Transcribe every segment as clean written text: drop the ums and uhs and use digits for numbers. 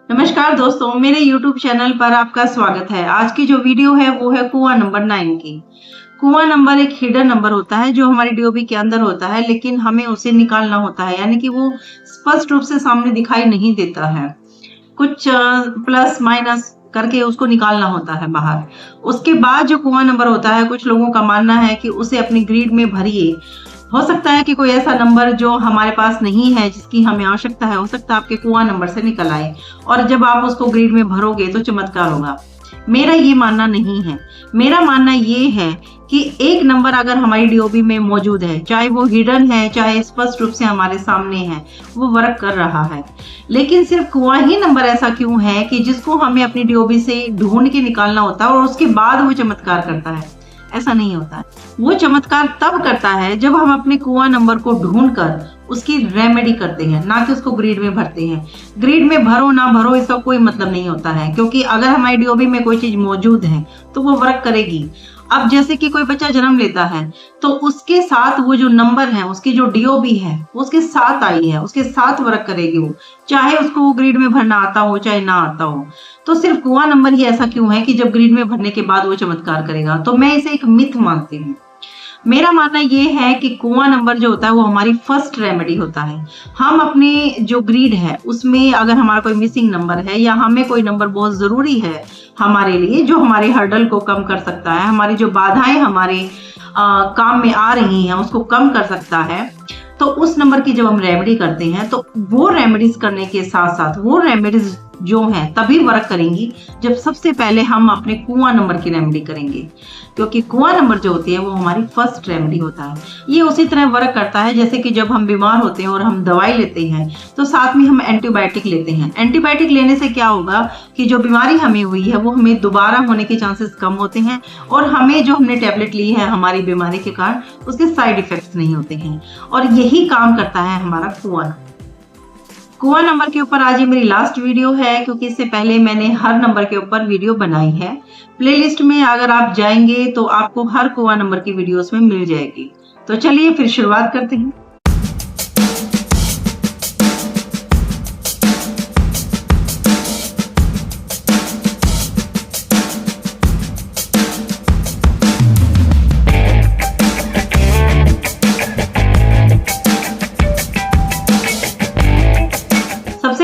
नमस्कार दोस्तों, मेरे YouTube चैनल पर आपका स्वागत है। आज की जो वीडियो है वो है कुआं नंबर 9 की। कुआं नंबर एक हिडन नंबर होता है जो हमारी डीओबी के अंदर होता है, लेकिन हमें उसे निकालना होता है, यानी कि वो स्पष्ट रूप से सामने दिखाई नहीं देता है। कुछ प्लस माइनस करके उसको निकालना होता है बाहर। उसके बाद जो कुआं नंबर होता है, कुछ लोगों का मानना है कि उसे अपनी ग्रिड में भरिए। हो सकता है कि कोई ऐसा नंबर जो हमारे पास नहीं है, जिसकी हमें आवश्यकता है, हो सकता है आपके कुआं नंबर से निकल आए और जब आप उसको ग्रिड में भरोगे तो चमत्कार होगा। मेरा ये मानना नहीं है। मेरा मानना ये है कि एक नंबर अगर हमारी डीओबी में मौजूद है, चाहे वो हिडन है, चाहे स्पष्ट रूप से हमारे सामने है, वो वर्क कर रहा है। लेकिन सिर्फ कुआं ही नंबर ऐसा क्यों है कि जिसको हमें अपनी डीओबी से ढूंढ के निकालना होता है और उसके बाद वो चमत्कार करता है? ऐसा नहीं होता है। वो चमत्कार तब करता है जब हम अपने कुआं नंबर को ढूंढकर उसकी रेमेडी करते हैं, ना कि उसको ग्रिड में भरते हैं। ग्रिड में भरो ना भरो इसका कोई मतलब नहीं होता है, क्योंकि अगर हमारी डीओबी में कोई चीज मौजूद है तो वो वर्क करेगी। अब जैसे कि कोई बच्चा जन्म लेता है तो उसके साथ वो जो नंबर है, उसकी जो डीओबी है वो उसके साथ आई है, उसके साथ वर्क करेगी वो, चाहे उसको वो ग्रिड में भरना आता हो चाहे ना आता हो। तो सिर्फ कुआं नंबर ही ऐसा क्यों है कि जब ग्रिड में भरने के बाद वो चमत्कार करेगा? तो मैं इसे एक मिथ मानती हूँ। मेरा मानना ये है कि कुआं नंबर जो होता है वो हमारी फर्स्ट रेमेडी होता है। हम अपने जो ग्रिड है उसमें अगर हमारा कोई मिसिंग नंबर है या हमें कोई नंबर बहुत जरूरी है हमारे लिए, जो हमारे हर्डल को कम कर सकता है, हमारी जो बाधाएं हमारे काम में आ रही हैं उसको कम कर सकता है, तो उस नंबर की जब हम रेमेडी करते हैं तो वो रेमेडीज करने के साथ साथ वो रेमेडीज जो हैं तभी वर्क करेंगी जब सबसे पहले हम अपने कुआं नंबर की रेमेडी करेंगे, क्योंकि कुआं नंबर जो होती है वो हमारी फर्स्ट रेमेडी होता है। ये उसी तरह वर्क करता है जैसे कि जब हम बीमार होते हैं और हम दवाई लेते हैं तो साथ में हम एंटीबायोटिक लेते हैं। एंटीबायोटिक लेने से क्या होगा कि जो बीमारी हमें हुई है वो हमें दोबारा होने के चांसेस कम होते हैं और हमें जो हमने टैबलेट ली है हमारी बीमारी के कारण उसके साइड इफेक्ट्स नहीं होते हैं। और यही काम करता है हमारा कुआं नंबर के ऊपर। आज ये मेरी लास्ट वीडियो है, क्योंकि इससे पहले मैंने हर नंबर के ऊपर वीडियो बनाई है। प्लेलिस्ट में अगर आप जाएंगे तो आपको हर कुआं नंबर की वीडियोस में मिल जाएगी। तो चलिए फिर शुरुआत करते हैं।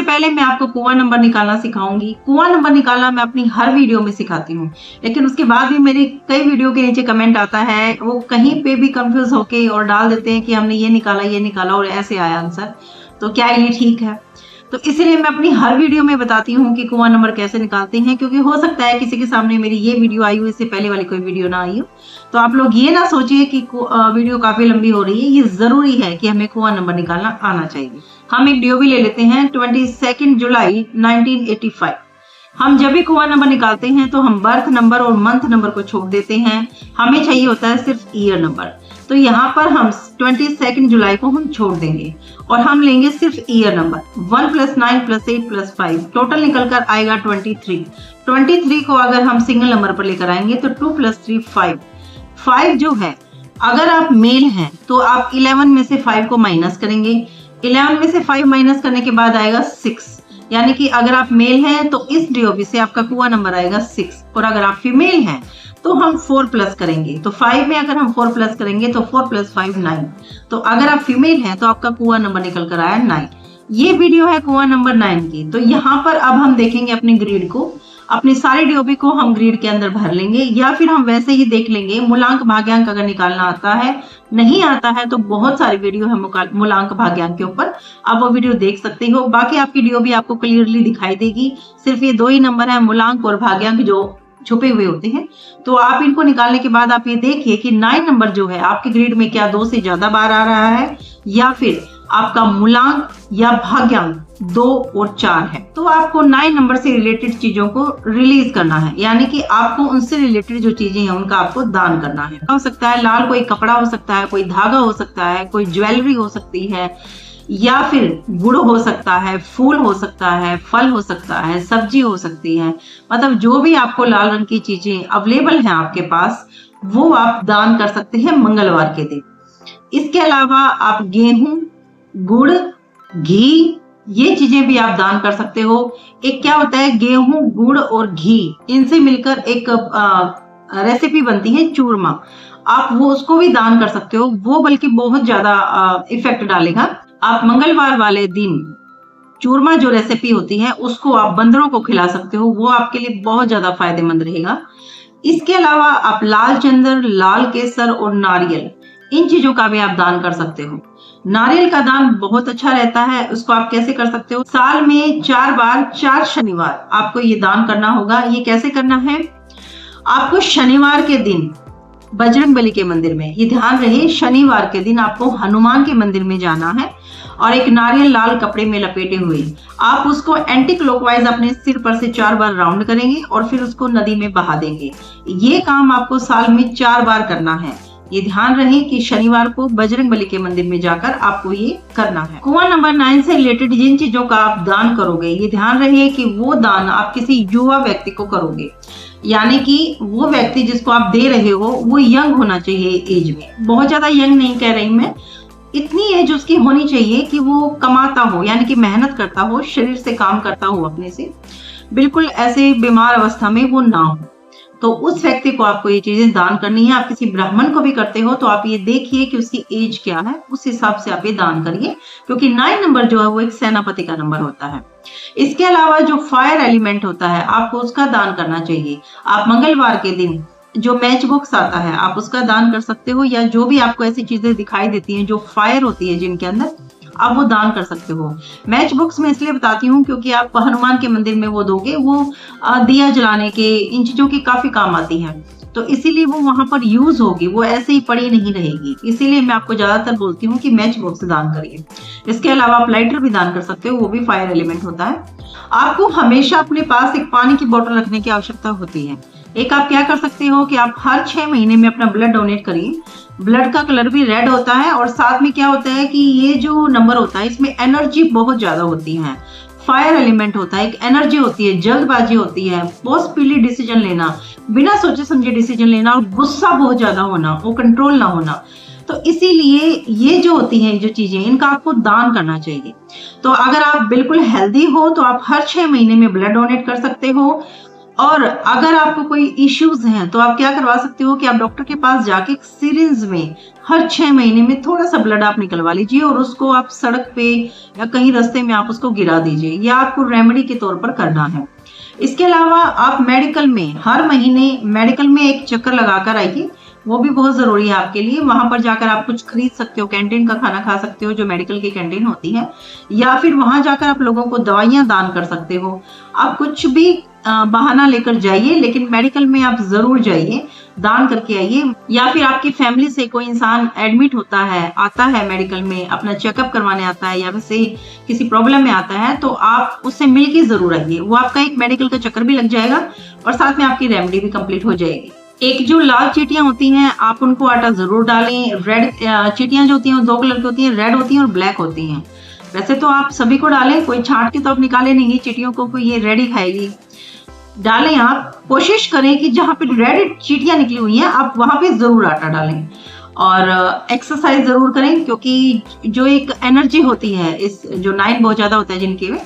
पहले मैं आपको कुआं नंबर निकालना सिखाऊंगी। कुआं नंबर निकालना मैं अपनी हर वीडियो में सिखाती हूँ, लेकिन उसके बाद भी मेरे कई वीडियो के नीचे कमेंट आता है, वो कहीं पे भी कंफ्यूज होके और डाल देते हैं कि हमने ये निकाला और ऐसे आया आंसर। तो क्या ये ठीक है? तो इसीलिए मैं अपनी हर वीडियो में बताती हूँ कि कुआं नंबर कैसे निकालते हैं, क्योंकि हो सकता है किसी के सामने मेरी ये वीडियो आई हो, इससे पहले वाली कोई वीडियो ना आई हो। तो आप लोग ये ना सोचिए कि वीडियो काफी लंबी हो रही है। ये जरूरी है कि हमें कुआं नंबर निकालना आना चाहिए। हम एक डीओबी ले लेते हैं 22 जुलाई 1985। हम जब भी कुआं नंबर निकालते हैं तो हम बर्थ नंबर और मंथ नंबर को छोड़ देते हैं। हमें चाहिए होता है सिर्फ ईयर नंबर। तो यहाँ पर हम 22 जुलाई को हम छोड़ देंगे और हम लेंगे सिर्फ ईयर नंबर। 1 + 9 + 8 + 5 टोटल निकल कर आएगा 23। 23 को अगर हम सिंगल नंबर पर लेकर आएंगे तो 2 + 3 5। 5 जो है, अगर आप मेल हैं तो आप 11 में से 5 को माइनस करेंगे। 11 में से 5 माइनस करने के बाद आएगा 6, यानी कि अगर आप मेल हैं तो इस डीओबी से आपका कुआं नंबर आएगा 6, और अगर आप फीमेल हैं तो हम 4 प्लस करेंगे। तो 5 में अगर हम 4 प्लस करेंगे तो 4 + 5 9। तो अगर आप फीमेल हैं तो आपका कुआं नंबर निकल कर आया 9। ये वीडियो है कुआं नंबर 9 की। तो यहाँ पर अब हम देखेंगे अपनी ग्रिड को, अपनी सारी डीओबी को हम ग्रिड के अंदर भर लेंगे, या फिर हम वैसे ही देख लेंगे। मूलांक भाग्यांक अगर निकालना आता है, नहीं आता है तो बहुत सारी वीडियो है मूलांक भाग्यांक के ऊपर, आप वो वीडियो देख सकते हो। बाकी आपकी डीओबी आपको क्लियरली दिखाई देगी। सिर्फ ये 2 ही नंबर है, मूलांक और भाग्यांक, जो छुपे हुए होते हैं। तो आप इनको निकालने के बाद आप ये देखिए कि 9 नंबर जो है आपके ग्रिड में क्या 2 से ज्यादा बार आ रहा है, या फिर आपका मूलांक या भाग्यांक 2 और 4 है। तो आपको 9 नंबर से रिलेटेड चीजों को रिलीज करना है, यानी कि आपको उनसे रिलेटेड जो चीजें हैं उनका आपको दान करना है। हो सकता है लाल कोई कपड़ा हो सकता है, कोई धागा हो सकता है, कोई ज्वेलरी हो सकती है, या फिर गुड़ हो सकता है, फूल हो सकता है, फल हो सकता है, सब्जी हो सकती है। मतलब जो भी आपको लाल रंग की चीजें अवेलेबल हैं आपके पास, वो आप दान कर सकते हैं मंगलवार के दिन। इसके अलावा आप गेहूं, गुड़, घी, ये चीजें भी आप दान कर सकते हो। एक क्या होता है, गेहूं, गुड़ और घी, इनसे मिलकर एक रेसिपी बनती है चूरमा, आप वो उसको भी दान कर सकते हो। वो बल्कि बहुत ज्यादा इफेक्ट डालेगा। आप मंगलवार वाले दिन चूरमा जो रेसिपी होती है उसको आप बंदरों को खिला सकते हो, वो आपके लिए बहुत ज्यादा फायदेमंद रहेगा। इसके अलावा आप लाल चंदन, लाल केसर और नारियल, इन चीजों का भी आप दान कर सकते हो। नारियल का दान बहुत अच्छा रहता है। उसको आप कैसे कर सकते हो, साल में 4 बार 4 शनिवार आपको ये दान करना होगा। ये कैसे करना है, आपको शनिवार के दिन बजरंगबली के मंदिर में, ये ध्यान रहे शनिवार के दिन आपको हनुमान के मंदिर में जाना है और एक नारियल लाल कपड़े में लपेटे हुए आप उसको एंटी क्लॉकवाइज अपने सिर पर से 4 बार राउंड करेंगे और फिर उसको नदी में बहा देंगे। ये काम आपको साल में 4 बार करना है। ये ध्यान रहे कि शनिवार को बजरंगबली के मंदिर में जाकर आपको ये करना है। कुआं नंबर 9 से रिलेटेड जिन चीजों का आप दान करोगे, ये ध्यान रहे कि वो दान आप किसी युवा व्यक्ति को करोगे, यानी कि वो व्यक्ति जिसको आप दे रहे हो वो यंग होना चाहिए एज में। बहुत ज्यादा यंग नहीं कह रही मैं, इतनी एज उसकी होनी चाहिए कि वो कमाता हो, यानी कि मेहनत करता हो, शरीर से काम करता हो अपने से, बिल्कुल ऐसे बीमार अवस्था में वो ना हो। तो उस व्यक्ति को आपको ये चीजें दान करनी है। आप किसी ब्राह्मण को भी करते हो तो आप ये देखिए कि उसकी एज क्या है, उस हिसाब से आप ये दान करिए, क्योंकि 9 नंबर जो है वो एक सेनापति का नंबर होता है। इसके अलावा जो फायर एलिमेंट होता है आपको उसका दान करना चाहिए। आप मंगलवार के दिन जो मैच बॉक्स आता है आप उसका दान कर सकते हो, या जो भी आपको ऐसी चीजें दिखाई देती हैं जो फायर होती है जिनके अंदर, आप वो दान कर सकते हो। मैच बॉक्स में इसलिए बताती हूँ क्योंकि आप हनुमान के मंदिर में वो दोगे, वो दिया जलाने के, इन चीजों की काफी काम आती है, तो इसीलिए वो वहां पर यूज होगी, वो ऐसे ही पड़ी नहीं रहेगी। इसीलिए मैं आपको ज्यादातर बोलती हूँ कि मैच बॉक्स दान करिए। इसके अलावा आप लाइटर भी दान कर सकते हो, वो भी फायर एलिमेंट होता है। आपको हमेशा अपने पास एक पानी की बोतल रखने की आवश्यकता होती है। एक आप क्या कर सकते हो कि आप हर 6 महीने में अपना ब्लड डोनेट करिए। ब्लड का कलर भी रेड होता है और साथ में क्या होता है कि ये जो नंबर होता है इसमें एनर्जी बहुत ज्यादा होती है, फायर एलिमेंट होता है, एक एनर्जी होती है, जल्दबाजी होती है, बहुत स्पीडी डिसीजन लेना, बिना सोचे समझे डिसीजन लेना, और गुस्सा बहुत ज्यादा होना, वो कंट्रोल ना होना। तो इसीलिए ये जो होती हैं जो चीजें, इनका आपको दान करना चाहिए। तो अगर आप बिल्कुल हेल्दी हो तो आप हर 6 महीने में ब्लड डोनेट कर सकते हो। और अगर आपको कोई इश्यूज हैं तो आप क्या करवा सकते हो कि आप डॉक्टर के पास जाके सिरिंज में हर 6 महीने में थोड़ा सा ब्लड आप निकलवा लीजिए और उसको आप सड़क पे या कहीं रास्ते में आप उसको गिरा दीजिए। यह आपको रेमेडी के तौर पर करना है। इसके अलावा आप मेडिकल में हर महीने मेडिकल में एक चक्कर लगाकर आइए, वो भी बहुत जरूरी है आपके लिए। वहां पर जाकर आप कुछ खरीद सकते हो, कैंटीन का खाना खा सकते हो जो मेडिकल की कैंटीन होती है, या फिर वहां जाकर आप लोगों को दवाइयां दान कर सकते हो। आप कुछ भी बहाना लेकर जाइए, लेकिन मेडिकल में आप जरूर जाइए, दान करके आइए। या फिर आपकी फैमिली से कोई इंसान एडमिट होता है, आता है मेडिकल में अपना चेकअप करवाने आता है, या वैसे किसी प्रॉब्लम में आता है, तो आप उससे मिलके जरूर आइए। वो आपका एक मेडिकल का चक्कर भी लग जाएगा और साथ में आपकी रेमेडी भी कंप्लीट हो जाएगी। एक जो लाल चीटियां होती हैं आप उनको आटा जरूर डालें। रेड चीटियां जो होती हैं 2 कलर की होती हैं, रेड होती हैं और ब्लैक होती हैं। वैसे तो आप सभी को डालें, कोई छांट के तो आप निकाले नहीं चीटियों को, कोई ये रेड ही खाएगी। डालें, आप कोशिश करें कि जहां पे रेड चीटियां निकली हुई हैं आप वहां पे जरूर आटा डालें। और एक्सरसाइज जरूर करें, क्योंकि जो एक एनर्जी होती है, इस जो 9 बहुत ज्यादा होता है जिनके में,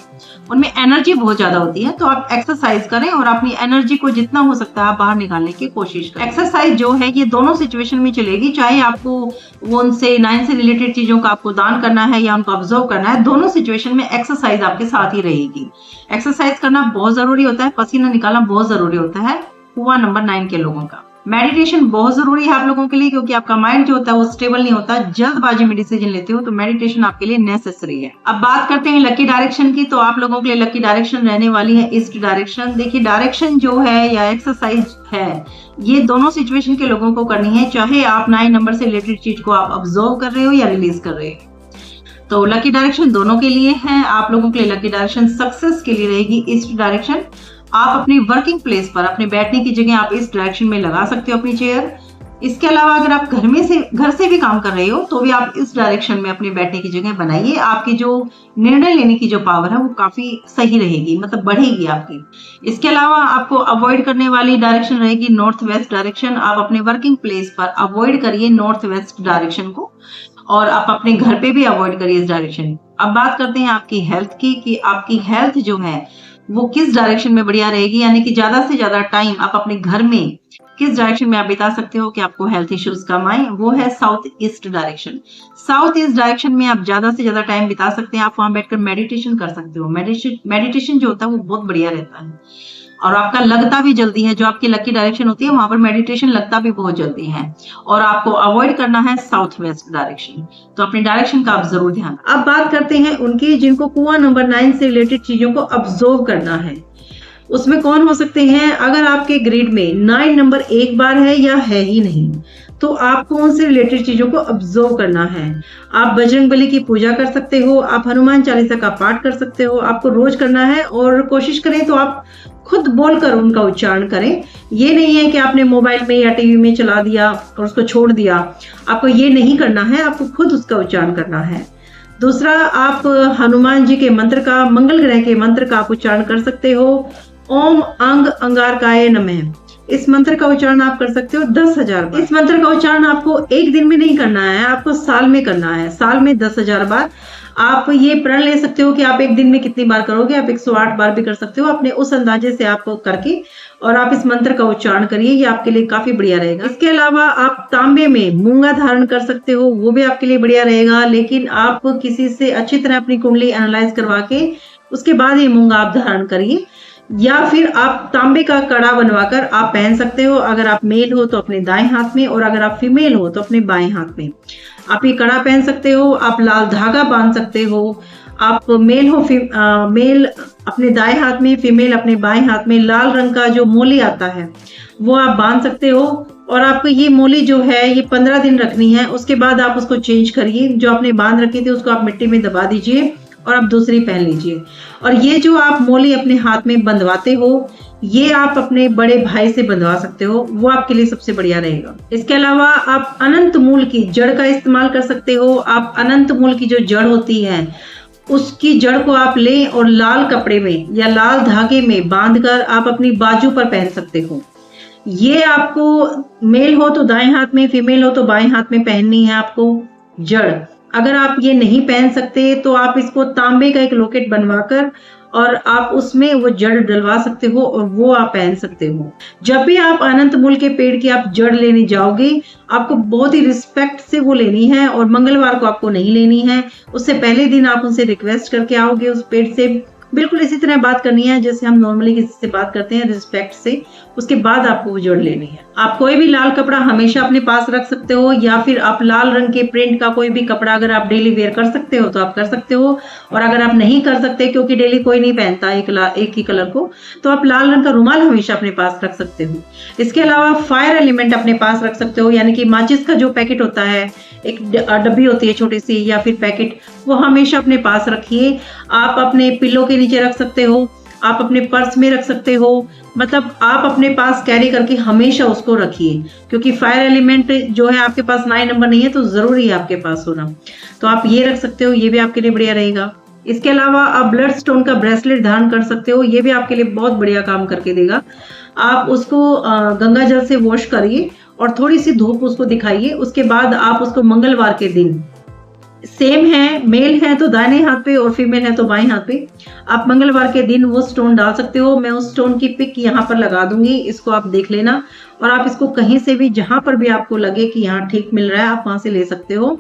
उनमें एनर्जी बहुत ज्यादा होती है। तो आप एक्सरसाइज करें और अपनी एनर्जी को जितना हो सकता है आप बाहर निकालने की कोशिश करें। एक्सरसाइज जो है ये दोनों सिचुएशन में चलेगी, चाहे आपको वो उनसे 9 से रिलेटेड चीजों का आपको दान करना है या उनको ऑब्जर्व करना है, दोनों सिचुएशन में एक्सरसाइज आपके साथ ही रहेगी। एक्सरसाइज करना बहुत जरूरी होता है, पसीना निकालना बहुत जरूरी होता है कुआं नंबर 9 के लोगों का। मेडिटेशन बहुत जरूरी है आप लोगों के लिए, क्योंकि आपका माइंड जो होता है वो स्टेबल नहीं होता, जल्दबाजी में डिसीजन लेते हो, तो मेडिटेशन आपके लिए नेसेसरी है। अब बात करते हैं लकी डायरेक्शन की। तो आप लोगों के लिए लकी डायरेक्शन रहने वाली है ईस्ट डायरेक्शन। देखिए, डायरेक्शन जो है या एक्सरसाइज है, ये दोनों सिचुएशन के लोगों को करनी है, चाहे आप 9 नंबर से रिलेटेड चीज को आप ऑब्जर्व कर रहे हो या रिलीज कर रहे हो। तो लकी डायरेक्शन दोनों के लिए है। आप लोगों के लिए लकी डायरेक्शन सक्सेस के लिए रहेगी ईस्ट डायरेक्शन। आप अपनी वर्किंग प्लेस पर अपने बैठने की जगह आप इस डायरेक्शन में लगा सकते हो अपनी चेयर। इसके अलावा अगर आप घर से भी काम कर रहे हो तो भी आप इस डायरेक्शन में अपने बैठने की जगह बनाइए। आपकी जो निर्णय लेने की जो पावर है वो काफी सही रहेगी, मतलब बढ़ेगी आपकी। इसके अलावा आपको अवॉइड करने वाली डायरेक्शन रहेगी नॉर्थ वेस्ट डायरेक्शन। आप अपने वर्किंग प्लेस पर अवॉइड करिए नॉर्थ वेस्ट डायरेक्शन को। और आप अपने घर पे भी अवॉइड करिए इस डायरेक्शन। अब बात करते हैं आपकी हेल्थ की, कि आपकी हेल्थ जो है वो किस डायरेक्शन में बढ़िया रहेगी, यानी कि ज्यादा से ज्यादा टाइम आप अपने घर में किस डायरेक्शन में आप बिता सकते हो कि आपको हेल्थ इश्यूज कम आए, वो है south east direction. South east direction में आप ज्यादा से ज्यादा टाइम बिता सकते हैं। आप वहां बैठकर मेडिटेशन कर सकते हो। मेडिटेशन जो होता है वो बहुत बढ़िया रहता है और आपका लगता भी जल्दी है। जो आपकी लकी डायरेक्शन होती है वहां पर मेडिटेशन लगता भी बहुत जल्दी है। और आपको अवॉइड करना है साउथ वेस्ट डायरेक्शन, तो अपने डायरेक्शन का आप जरूर ध्यान। अब बात करते हैं उनकी जिनको कुआं नंबर 9 से रिलेटेड चीजों को ऑब्जर्व करना है। उसमें कौन हो सकते हैं? अगर आपके ग्रिड में 9 नंबर एक बार है या है ही नहीं, तो आपको उनसे रिलेटेड चीजों को ऑब्जर्व करना है। आप बजरंगबली की पूजा कर सकते हो, आप हनुमान चालीसा का पाठ कर सकते हो। आपको रोज करना है और कोशिश करें तो आप खुद बोलकर उनका उच्चारण करें। ये नहीं है कि आपने मोबाइल में या टीवी में चला दिया और उसको छोड़ दिया। आपको ये नहीं करना है, आपको खुद उसका उच्चारण करना है। दूसरा, आप हनुमान जी के मंत्र का, मंगल ग्रह के मंत्र का आप उच्चारण कर सकते हो। ओम अंग अंगारकाय नमः, इस मंत्र का उच्चारण आप कर सकते हो 10,000 बार। इस मंत्र का उच्चारण आपको एक दिन में नहीं करना है, आपको साल में करना है। साल में 10,000 बार। आप ये प्रण ले सकते हो कि आप एक दिन में कितनी बार करोगे। आप 108 बार भी कर सकते हो अपने उस अंदाजे से आप करके, और आप इस मंत्र का उच्चारण करिए। ये आपके लिए काफी बढ़िया रहेगा। इसके अलावा आप तांबे में मूंगा धारण कर सकते हो, वो भी आपके लिए बढ़िया रहेगा। लेकिन आप किसी से अच्छी तरह अपनी कुंडली एनालाइज करवा के उसके बाद ये मूंगा आप धारण करिए। या फिर आप तांबे का कड़ा बनवाकर आप पहन सकते हो। अगर आप मेल हो तो अपने दाएं हाथ में, और अगर आप फीमेल हो तो अपने बाएं हाथ में आप ये कड़ा पहन सकते हो। आप लाल धागा बांध सकते हो। आप मेल हो, मेल अपने दाएं हाथ में, फीमेल अपने बाएं हाथ में लाल रंग का जो मोली आता है वो आप बांध सकते हो। और आपको ये मोली जो है ये 15 दिन रखनी है। उसके बाद आप उसको चेंज करिए। जो आपने बांध रखी थी उसको आप मिट्टी में दबा दीजिए और आप दूसरी पहन लीजिए। और ये जो आप मोली अपने हाथ में बंधवाते हो, ये आप अपने बड़े भाई से बंधवा सकते हो, वो आपके लिए सबसे बढ़िया रहेगा। इसके अलावा आप अनंत मूल की जड़ का इस्तेमाल कर सकते हो। आप अनंत मूल की जो जड़ होती है उसकी जड़ को आप लें और लाल कपड़े में या लाल धागे में बांधकर आप अपनी बाजू पर पहन सकते हो। ये आपको मेल हो तो दाएं हाथ में, फीमेल हो तो बाएं हाथ में पहननी है आपको जड़। अगर आप ये नहीं पहन सकते तो आप इसको तांबे का एक लॉकेट बनवाकर और आप उसमें वो जड़ डलवा सकते हो और वो आप पहन सकते हो। जब भी आप अनंत मूल के पेड़ की आप जड़ लेने जाओगे, आपको बहुत ही रिस्पेक्ट से वो लेनी है और मंगलवार को आपको नहीं लेनी है। उससे पहले दिन आप उनसे रिक्वेस्ट करके आओगे उस पेड़ से। बिल्कुल इसी तरह बात करनी है जैसे हम नॉर्मली किसी से बात करते हैं, रिस्पेक्ट से। उसके बाद आपको वो जड़ लेनी है। आप कोई भी लाल कपड़ा हमेशा अपने पास रख सकते हो, या फिर आप लाल रंग के प्रिंट का कोई भी कपड़ा अगर आप डेली वेयर कर सकते हो तो आप कर सकते हो। और अगर आप नहीं कर सकते, क्योंकि डेली कोई नहीं पहनता एक ही कलर को, तो आप लाल रंग का रुमाल हमेशा अपने पास रख सकते हो। इसके अलावा फायर एलिमेंट अपने पास रख सकते हो, यानी कि माचिस का जो पैकेट होता है, एक डब्बी होती है छोटी सी या फिर पैकेट, वो हमेशा अपने पास रखिए। आप अपने पिल्लो के नीचे रख सकते हो, आप अपने पर्स में रख सकते हो। मतलब आप अपने पास कैरी करके हमेशा उसको रखिए, क्योंकि फायर एलिमेंट जो है आपके पास 9 नंबर नहीं है तो जरूरी है आपके पास होना। तो आप ये रख सकते हो, ये भी आपके लिए बढ़िया रहेगा। इसके अलावा आप ब्लड स्टोन का ब्रेसलेट धारण कर सकते हो, ये भी आपके लिए बहुत बढ़िया काम करके देगा। आप उसको गंगा जल से वॉश करिए और थोड़ी सी धूप उसको दिखाइए। उसके बाद आप उसको मंगलवार के दिन, सेम है, मेल है तो दाहिने हाथ पे और फीमेल है तो बाएं हाथ पे, आप मंगलवार के दिन वो स्टोन डाल सकते हो। मैं उस स्टोन की पिक यहाँ पर लगा दूंगी, इसको आप देख लेना। और आप इसको कहीं से भी, जहां पर भी आपको लगे कि यहाँ ठीक मिल रहा है, आप वहां से ले सकते हो।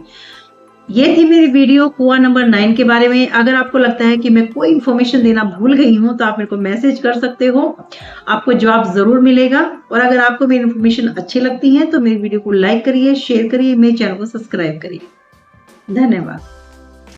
ये थी मेरी वीडियो कुआं नंबर 9 के बारे में। अगर आपको लगता है कि मैं कोई इन्फॉर्मेशन देना भूल गई हूँ तो आप मेरे को मैसेज कर सकते हो, आपको जवाब जरूर मिलेगा। और अगर आपको मेरी इन्फॉर्मेशन अच्छी लगती है तो मेरी वीडियो को लाइक करिए, शेयर करिए, मेरे चैनल को सब्सक्राइब करिए। धन्यवाद।